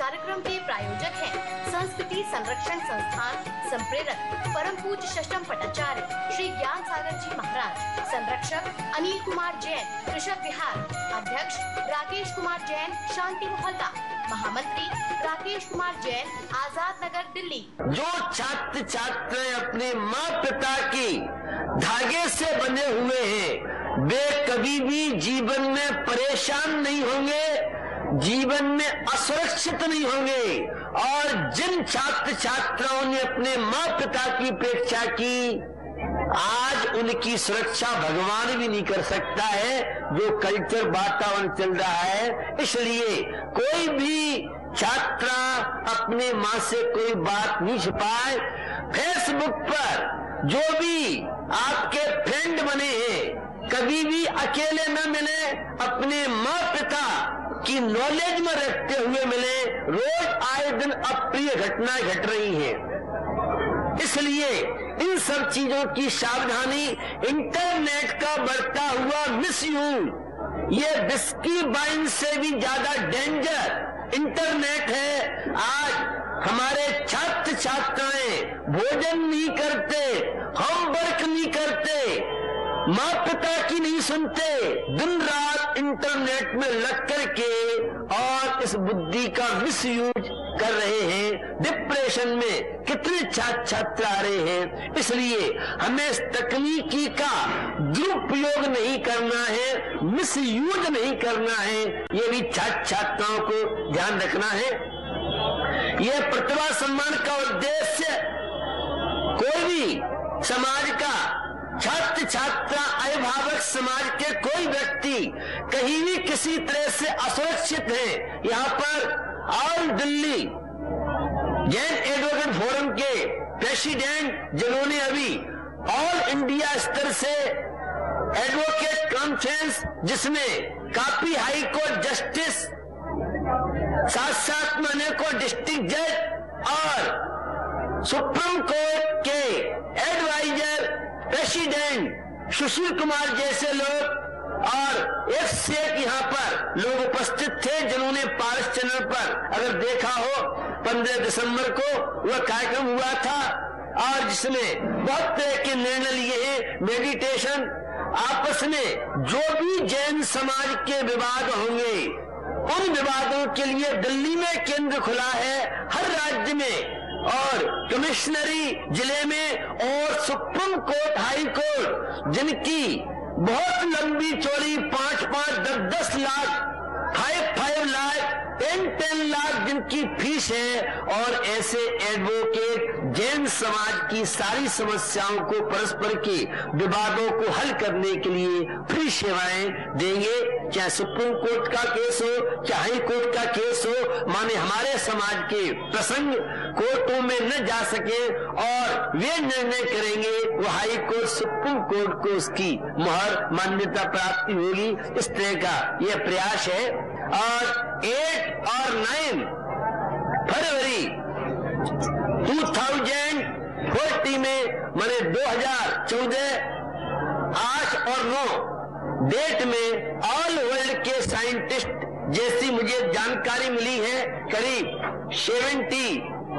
कार्यक्रम के प्रायोजक हैं संस्कृति संरक्षण संस्थान संप्रेरक परम पूज्य षष्ठम पटाचार्य श्री ज्ञान सागर जी महाराज, संरक्षक अनिल कुमार जैन, कृषक विहार, अध्यक्ष राकेश कुमार जैन, शांति मोहल्ला, महामंत्री राकेश कुमार जैन, आजाद नगर, दिल्ली। जो छात्र छात्राएं अपने माँ पिता की धागे से बने हुए हैं, वे कभी भी जीवन में परेशान नहीं होंगे, जीवन में असुरक्षित नहीं होंगे। और जिन छात्र छात्राओं ने अपने माँ पिता की उपेक्षा की, आज उनकी सुरक्षा भगवान भी नहीं कर सकता है, जो कल्चर वातावरण चल रहा है। इसलिए कोई भी छात्रा अपने माँ से कोई बात नहीं छिपाए। फेसबुक पर जो भी आपके फ्रेंड बने हैं, कभी भी अकेले न मिले, अपने माँ पिता की नॉलेज में रखते हुए मिले। रोज आए दिन अप्रिय घटनाएं घट रही हैं, इसलिए इन सब चीजों की सावधानी। इंटरनेट का बढ़ता हुआ मिसयूज, ये विस्की वाइन से भी ज्यादा डेंजर इंटरनेट है। आज हमारे छात्र छात्राएं भोजन नहीं करते, होमवर्क नहीं करते, माँ पिता की नहीं सुनते, दिन रात इंटरनेट में लग करके और इस बुद्धि का मिसयूज कर रहे हैं। डिप्रेशन में कितने छात्र छात्र आ रहे हैं। इसलिए हमें इस तकनीकी का दुरुपयोग नहीं करना है, मिसयूज नहीं करना है, ये भी छात्र छात्राओं को ध्यान रखना है। यह प्रतिभा सम्मान का उद्देश्य कोई भी समाज का, छात्र छात्रा, अभिभावक समाज के कोई व्यक्ति कहीं भी किसी तरह से असुरक्षित है। यहाँ पर all Delhi Jain advocate forum के प्रेसिडेंट, जिन्होंने अभी ऑल इंडिया स्तर से एडवोकेट कॉन्फ्रेंस, जिसमें काफी हाई कोर्ट जस्टिस, साथ साथ में अनेकों डिस्ट्रिक्ट जज और सुप्रीम कोर्ट के एडवाइजर प्रेसिडेंट सुशील कुमार जैसे लोग और एक से एक यहाँ पर लोग उपस्थित थे, जिन्होंने पारस चैनल पर अगर देखा हो 15 दिसंबर को वह कार्यक्रम हुआ था, और जिसमें बहुत तरह के निर्णय लिए हैं। मेडिटेशन, आपस में जो भी जैन समाज के विवाद होंगे, उन विवादों के लिए दिल्ली में केंद्र खुला है, हर राज्य में और कमिश्नरी जिले में और सुप्रीम कोर्ट, हाई कोर्ट, जिनकी बहुत लंबी चौड़ी 5-5, 10-10 लाख, 5-5 लाख, 10-10 लाख जिनकी फीस है, और ऐसे एडवोकेट जैन समाज की सारी समस्याओं को, परस्पर के विवादों को हल करने के लिए फ्री सेवाएं देंगे। चाहे सुप्रीम कोर्ट का केस हो, चाहे हाई कोर्ट का केस हो, माने हमारे समाज के प्रसंग कोर्टों में न जा सके और वे निर्णय करेंगे, वो हाई कोर्ट, सुप्रीम कोर्ट को उसकी मुहर, मान्यता प्राप्ति होगी। इस तरह का यह प्रयास है। और 8 और 9 फरवरी 2040 में, माने 2014, 8 और 9 डेट में ऑल वर्ल्ड के साइंटिस्ट, जैसी मुझे जानकारी मिली है, करीब 70,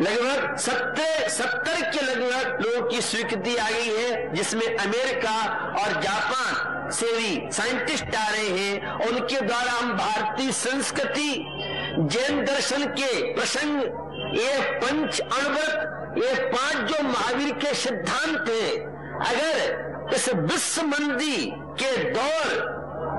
लगभग 70 के लगभग लोगों की स्वीकृति आ गई है, जिसमें अमेरिका और जापान से भी साइंटिस्ट आ रहे हैं। उनके द्वारा हम भारतीय संस्कृति, जैन दर्शन के प्रसंग, ये पंच अणुव्रत, ये 5 जो महावीर के सिद्धांत हैं, अगर इस विश्व मंदी के दौर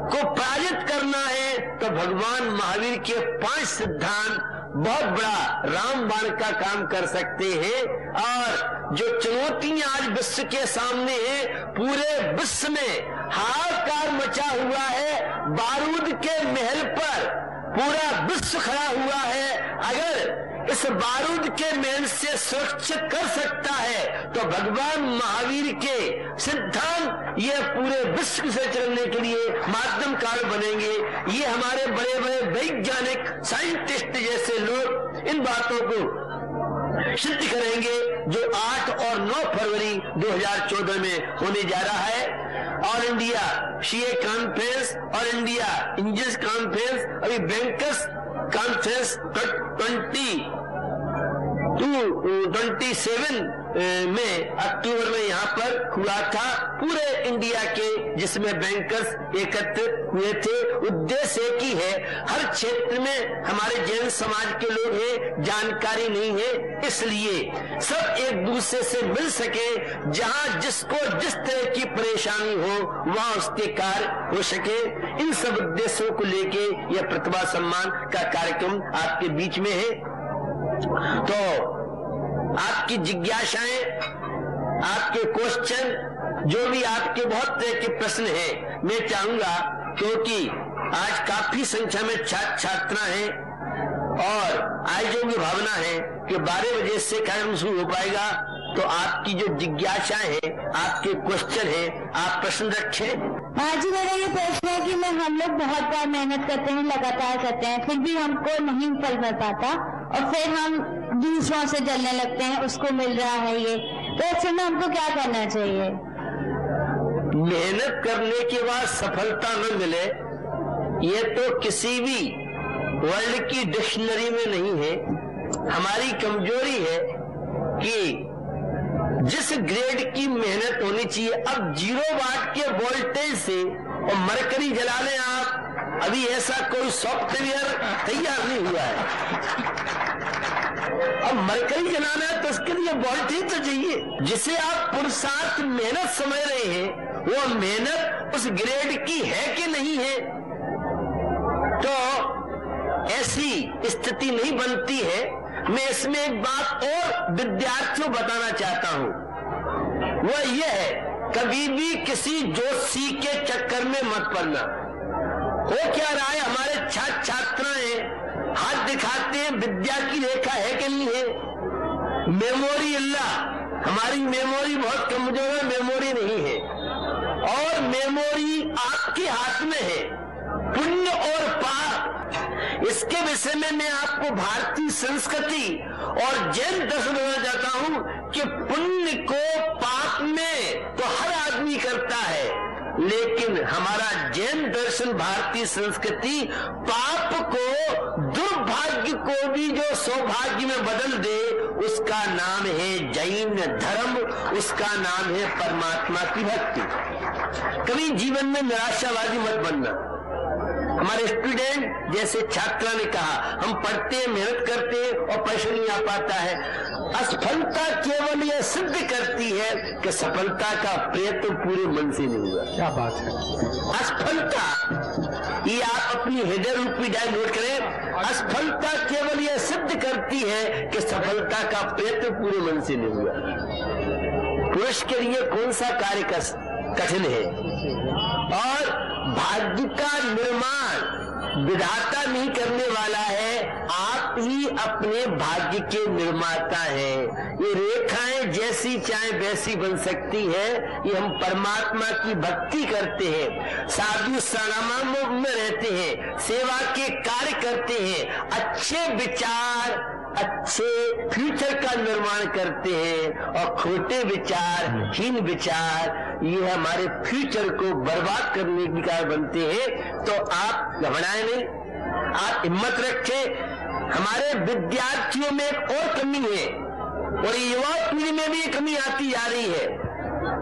को पराजित करना है तो भगवान महावीर के 5 सिद्धांत बहुत बड़ा रामबाण का काम कर सकते हैं। और जो चुनौतियां आज विश्व के सामने हैं, पूरे विश्व में हाहाकार मचा हुआ है। बारूद के महल पर पूरा विश्व खड़ा हुआ है, अगर इस बारूद के मेल से सुरक्षित कर सकता है तो भगवान महावीर के सिद्धांत ये पूरे विश्व से चलने के लिए माध्यम कारण बनेंगे। ये हमारे बड़े बड़े वैज्ञानिक साइंटिस्ट जैसे लोग इन बातों को सिद्ध करेंगे जो 8 और 9 फरवरी 2014 में होने जा रहा है। ऑल इंडिया सीए कॉन्फ्रेंस और इंडिया इंजीनियर्स कॉन्फ्रेंस, अभी बैंकर्स कॉन्फ्रेंस 27 में अक्टूबर में यहाँ पर हुआ था, पूरे इंडिया के, जिसमें बैंकर्स एकत्रित हुए थे। उद्देश्य एक ही है, हर क्षेत्र में हमारे जैन समाज के लोग हैं, जानकारी नहीं है, इसलिए सब एक दूसरे से मिल सके, जहाँ जिसको जिस तरह की परेशानी हो वहाँ उसके कार्य हो सके। इन सब उद्देश्यों को लेके यह प्रतिभा सम्मान का कार्यक्रम आपके बीच में है। तो आपकी जिज्ञासाएं, आपके क्वेश्चन, जो भी आपके बहुत तरह के प्रश्न हैं, मैं चाहूंगा, क्योंकि आज काफी संख्या में छात्र छात्रा हैं और आयोजकों की भावना है कि 12 बजे से कार्यक्रम शुरू हो पाएगा, तो आपकी जो जिज्ञासा है, आपके क्वेश्चन है, आप प्रश्न रखें। हाँ जी, मेरा ये प्रश्न है कि हम लोग बहुत बार मेहनत करते हैं, लगातार करते हैं, फिर भी हमको नहीं फल मिल पाता और फिर हम दूसरों से जलने लगते हैं, उसको मिल रहा है ये, तो ऐसे में हमको क्या करना चाहिए? मेहनत करने के बाद सफलता न मिले, ये तो किसी भी वर्ल्ड की डिक्शनरी में नहीं है। हमारी कमजोरी है कि जिस ग्रेड की मेहनत होनी चाहिए, अब 0 वाट के वोल्टेज से और मरकरी जला लें आप, अभी ऐसा कोई सॉफ्टवेयर तैयार नहीं हुआ है। अब मरकरी जलाना है तो उसके लिए वोल्टेज तो चाहिए। जिसे आप पुरुषार्थ मेहनत समझ रहे हैं, वो मेहनत उस ग्रेड की है कि नहीं है, तो ऐसी स्थिति नहीं बनती है। मैं इसमें एक बात और विद्यार्थियों बताना चाहता हूं, वह यह है, कभी भी किसी जोशी के चक्कर में मत पड़ना। हो क्या रहा है, हमारे छात्र छात्राएं हाथ दिखाते हैं, विद्या की रेखा है कि नहीं है, मेमोरी अल्लाह, हमारी मेमोरी बहुत कमजोर है, मेमोरी नहीं है, और मेमोरी आपके हाथ में है, पुण्य और पाप। इसके विषय में मैं आपको भारतीय संस्कृति और जैन दर्शन बताना चाहता हूं कि पुण्य को पाप में तो हर आदमी करता है, लेकिन हमारा जैन दर्शन, भारतीय संस्कृति पाप को, दुर्भाग्य को भी जो सौभाग्य में बदल दे, उसका नाम है जैन धर्म, उसका नाम है परमात्मा की भक्ति। कभी जीवन में निराशावादी मत बनना। हमारे स्टूडेंट जैसे छात्रा ने कहा, हम पढ़ते हैं, मेहनत करते हैं और पैसा नहीं आ पाता है। असफलता केवल यह सिद्ध करती है कि सफलता का प्रयत्न पूरे मन से नहीं हुआ। क्या बात है। असफलता, ये आप अपनी हृदय रूपी डायल नोट करें, असफलता केवल यह सिद्ध करती है कि सफलता का प्रयत्न पूरे मन से नहीं हुआ। पुरुष के लिए कौन सा कार्य कठिन है, और भाग्य का निर्माण विधाता नहीं करने वाला है, आप ही अपने भाग्य के निर्माता हैं। ये रेखाएं जैसी चाहे वैसी बन सकती है, ये हम परमात्मा की भक्ति करते हैं, साधु सनामा में रहते हैं, सेवा के कार्य करते हैं, अच्छे विचार, अच्छे फ्यूचर का निर्माण करते हैं, और खोटे विचार, हीन विचार, ये हमारे फ्यूचर को बर्बाद करने की कारण बनते हैं। तो आप घबराएं नहीं, आप हिम्मत रखें। हमारे विद्यार्थियों में एक और कमी है, और युवा पीढ़ी में भी ये कमी आती जा रही है।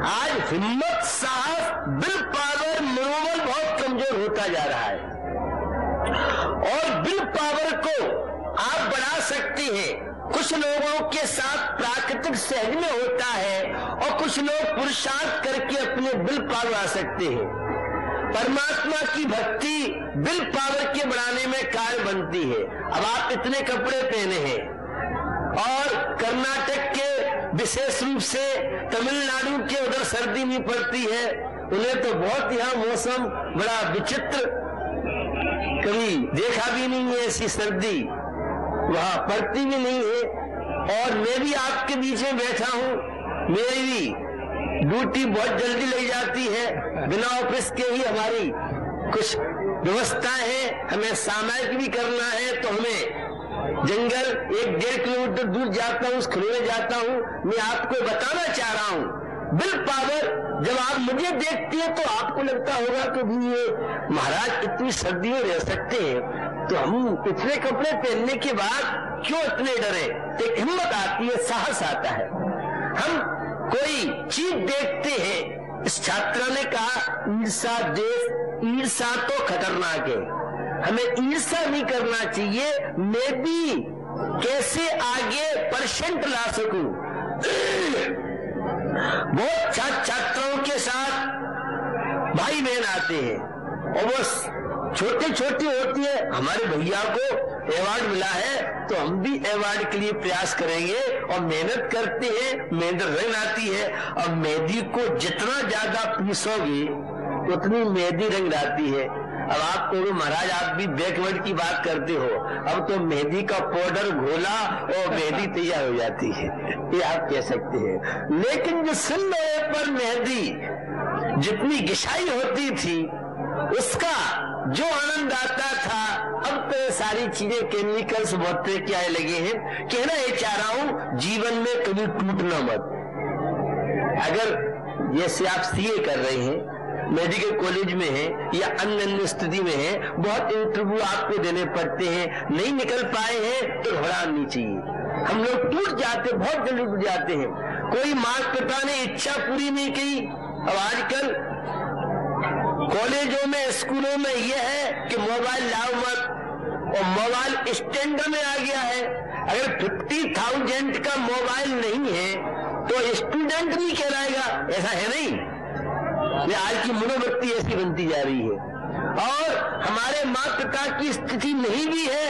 आज हिम्मत, साहस, विल पावर, मनोबल बहुत कमजोर होता जा रहा है, और विल पावर को आप बढ़ा सकते हैं। कुछ लोगों के साथ प्राकृतिक सहज में होता है, और कुछ लोग पुरुषार्थ करके अपने विल पावर आ सकते हैं। परमात्मा की भक्ति विल पावर के बढ़ाने में कार्य बनती है। अब आप इतने कपड़े पहने हैं, और कर्नाटक के विशेष रूप से तमिलनाडु के उधर सर्दी नहीं पड़ती है, उन्हें तो बहुत यहाँ मौसम बड़ा विचित्र कभी देखा भी नहीं है ऐसी सर्दी, वहां पड़ती भी नहीं है। और मैं भी आपके बीच में बैठा हूं, मेरी भी ड्यूटी बहुत जल्दी लग जाती है, बिना ऑफिस के ही हमारी कुछ व्यवस्था है, हमें सामायिक भी करना है, तो हमें जंगल 1-1.5 किलोमीटर दूर जाता हूं, उस खुले में जाता हूं। मैं आपको बताना चाह रहा हूं, बिल पावर जब आप मुझे देखते हैं तो आपको लगता होगा कि भी ये महाराज इतनी सर्दी में रह सकते हैं, तो हम इतने कपड़े पहनने के बाद क्यों इतने डरे। एक हिम्मत आती है, साहस आता है। हम कोई चीज देखते हैं, इस छात्रा ने कहा ईर्षा ईर्षा तो खतरनाक है, हमें ईर्षा नहीं करना चाहिए। मैं भी कैसे आगे परसेंट ला सकूं। बहुत छात्राओं के साथ भाई बहन आते हैं और वो छोटे छोटे होती है, हमारे भैया को अवार्ड मिला है तो हम भी अवार्ड के लिए प्रयास करेंगे और मेहनत करते हैं, मेहनत रंग आती है। और मेहंदी को जितना ज्यादा पीसोगे उतनी मेहंदी रंग आती है। अब आप कहो महाराज आप भी बैकवर्ड की बात करते हो, अब तो मेहंदी का पाउडर घोला और मेहंदी तैयार हो जाती है, ये आप कह सकते हैं। लेकिन जो सुनने पर मेहंदी जितनी घिसाई होती थी उसका जो आनंद आता था, अब तो सारी चीजें केमिकल्स बहुत के आने लगे हैं। कहना ये चाह रहा हूं, जीवन में कभी टूटना मत। अगर जैसे आप सीए कर रहे हैं, मेडिकल कॉलेज में है या अन्य स्थिति में है, बहुत इंटरव्यू आपको देने पड़ते हैं, नहीं निकल पाए हैं तो घबराना नहीं चाहिए। हम लोग टूट जाते, बहुत जल्दी टूट जाते हैं। कोई माता पिता ने इच्छा पूरी नहीं की। अब आजकल कॉलेजों में स्कूलों में यह है कि मोबाइल लाओ मत, और मोबाइल स्टैंडर्ड में आ गया है। अगर 50,000 का मोबाइल नहीं है तो स्टूडेंट नहीं कहलाएगा, ऐसा है नहीं। ये आज की मनोवृत्ति ऐसी बनती जा रही है। और हमारे माता पिता की स्थिति नहीं भी है,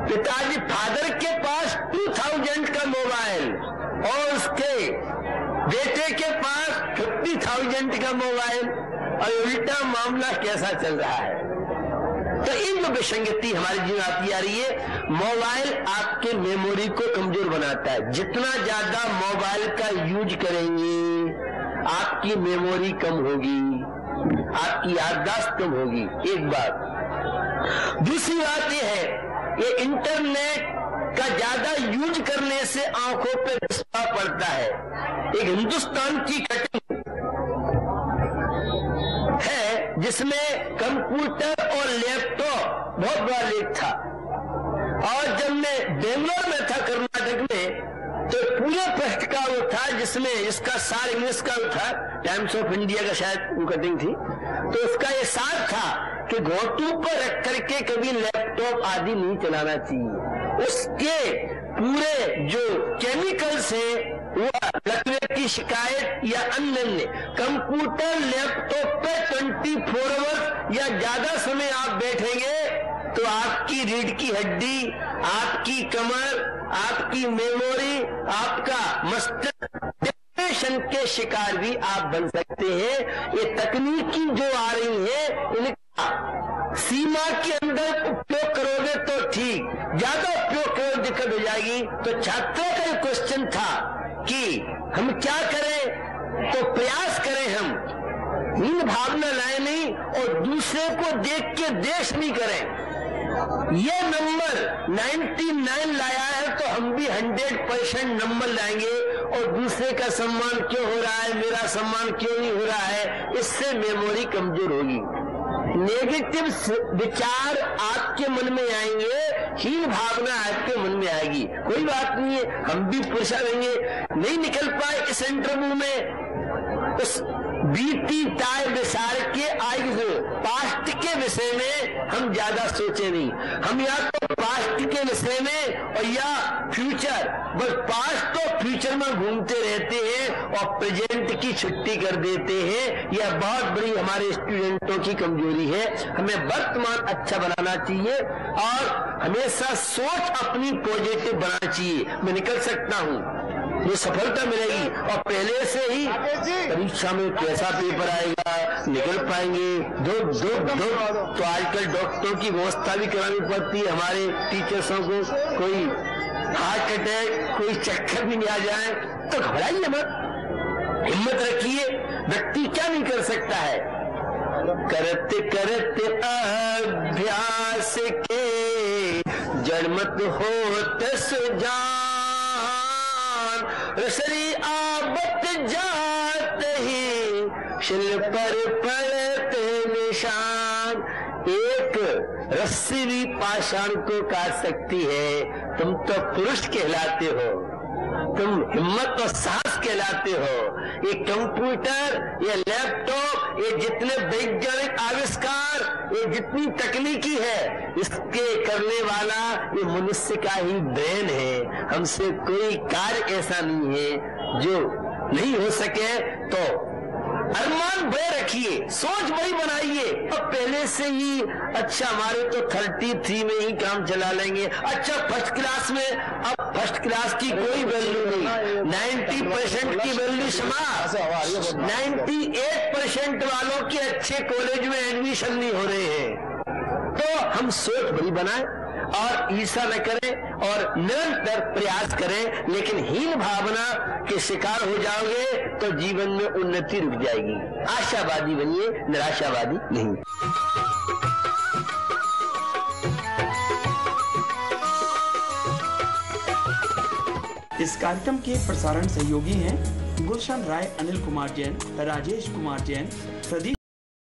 पिताजी फादर के पास 2000 का मोबाइल और उसके बेटे के पास 50,000 का मोबाइल, और उल्टा मामला कैसा चल रहा है। तो इन जो विसंगति हमारे जीवन आती आ रही है, मोबाइल आपके मेमोरी को कमजोर बनाता है। जितना ज्यादा मोबाइल का यूज करेंगे आपकी मेमोरी कम होगी, आपकी याददाश्त कम होगी, एक बात। दूसरी बात यह है, ये इंटरनेट का ज्यादा यूज करने से आंखों पे चश्मा पड़ता है। एक हिंदुस्तान की कटिंग है जिसमें कंप्यूटर और लैपटॉप बहुत बड़ा लेख था, और जब मैं बेंगलोर में था कर्नाटक में, तो पूरे पृष्ठ का वो था जिसमें इसका सार इंग्लिश का था, टाइम्स ऑफ इंडिया का शायद कटिंग थी। तो उसका ये सार था कि घोटू पर रख करके कभी लैपटॉप आदि नहीं चलाना चाहिए। उसके पूरे जो केमिकल्स है वो लकवे की शिकायत या अन्य कंप्यूटर लैपटॉप पे 24 आवर्स या ज्यादा समय आप बैठेंगे तो आपकी रीढ़ की हड्डी, आपकी कमर, आपकी मेमोरी, आपका मस्तिष्क डिप्रेशन के शिकार भी आप बन सकते हैं। ये तकनीकी जो आ रही है इनका सीमा के अंदर उपयोग करोगे तो ठीक, ज्यादा उपयोग करोगे दिक्कत हो जाएगी। तो छात्रों का ये क्वेश्चन था कि हम क्या करें, तो प्रयास करें हम हीन भावना लाए नहीं और दूसरे को देख के देश नहीं करें। ये नंबर 99 लाया है तो हम भी 100% नंबर लाएंगे, और दूसरे का सम्मान क्यों हो रहा है, मेरा सम्मान क्यों नहीं हो रहा है, इससे मेमोरी कमजोर होगी। नेगेटिव विचार आपके मन में आएंगे, हीन भावना आपके मन में आएगी। कोई बात नहीं है, हम भी पुरुष रहेंगे, नहीं निकल पाए इस इंटरव्यू में, उस बीती ताय विसार के आयु पास्ट के विषय में हम ज्यादा सोचे नहीं। हम या तो पास्ट के विषय में और या फ्यूचर, बस पास्ट तो फ्यूचर में घूमते रहते हैं और प्रेजेंट की छुट्टी कर देते हैं। यह बहुत बड़ी हमारे स्टूडेंटों की कमजोरी है। हमें वर्तमान अच्छा बनाना चाहिए और हमेशा सोच अपनी पॉजिटिव बनाना चाहिए। मैं निकल सकता हूं, वो सफलता मिलेगी। और पहले से ही परीक्षा में कैसा पेपर आएगा, निकल पाएंगे। तो आजकल डॉक्टरों की व्यवस्था भी करानी पड़ती है हमारे टीचर्सों को। कोई हार्ट अटैक, कोई चक्कर भी नहीं आ जाए तो घबराइए मत, हिम्मत रखिए। व्यक्ति क्या नहीं कर सकता है। करते करते अभ्यास के जड़मत होते सुजान, रसरी आबत जाते ही शिल पर पड़ते निशान। एक रस्सी भी पाषाण को काट सकती है। तुम तो पुरुष कहलाते हो, तुम हिम्मत और साहस कहलाते हो। ये कंप्यूटर, ये लैपटॉप, ये जितने वैज्ञानिक आविष्कार, ये जितनी तकनीकी है, इसके करने वाला ये मनुष्य का ही ब्रेन है। हमसे कोई कार्य ऐसा नहीं है जो नहीं हो सके। तो अरमान बड़े रखिए, सोच बड़ी बनाइए। अब पहले से ही अच्छा, हमारे तो 33 में ही काम चला लेंगे। अच्छा फर्स्ट क्लास में, अब फर्स्ट क्लास की कोई वैल्यू नहीं। 90% की वैल्यू समाज, 98% वालों के अच्छे कॉलेज में एडमिशन नहीं हो रहे हैं। तो हम सोच बड़ी बनाएं और ईर्ष्या न करें और निरंतर प्रयास करें। लेकिन हीन भावना के शिकार हो जाओगे तो जीवन में उन्नति रुक जाएगी। आशावादी बनिए, निराशावादी नहीं। इस कार्यक्रम के प्रसारण सहयोगी हैं गुलशन राय, अनिल कुमार जैन, राजेश कुमार जैन, प्रदीप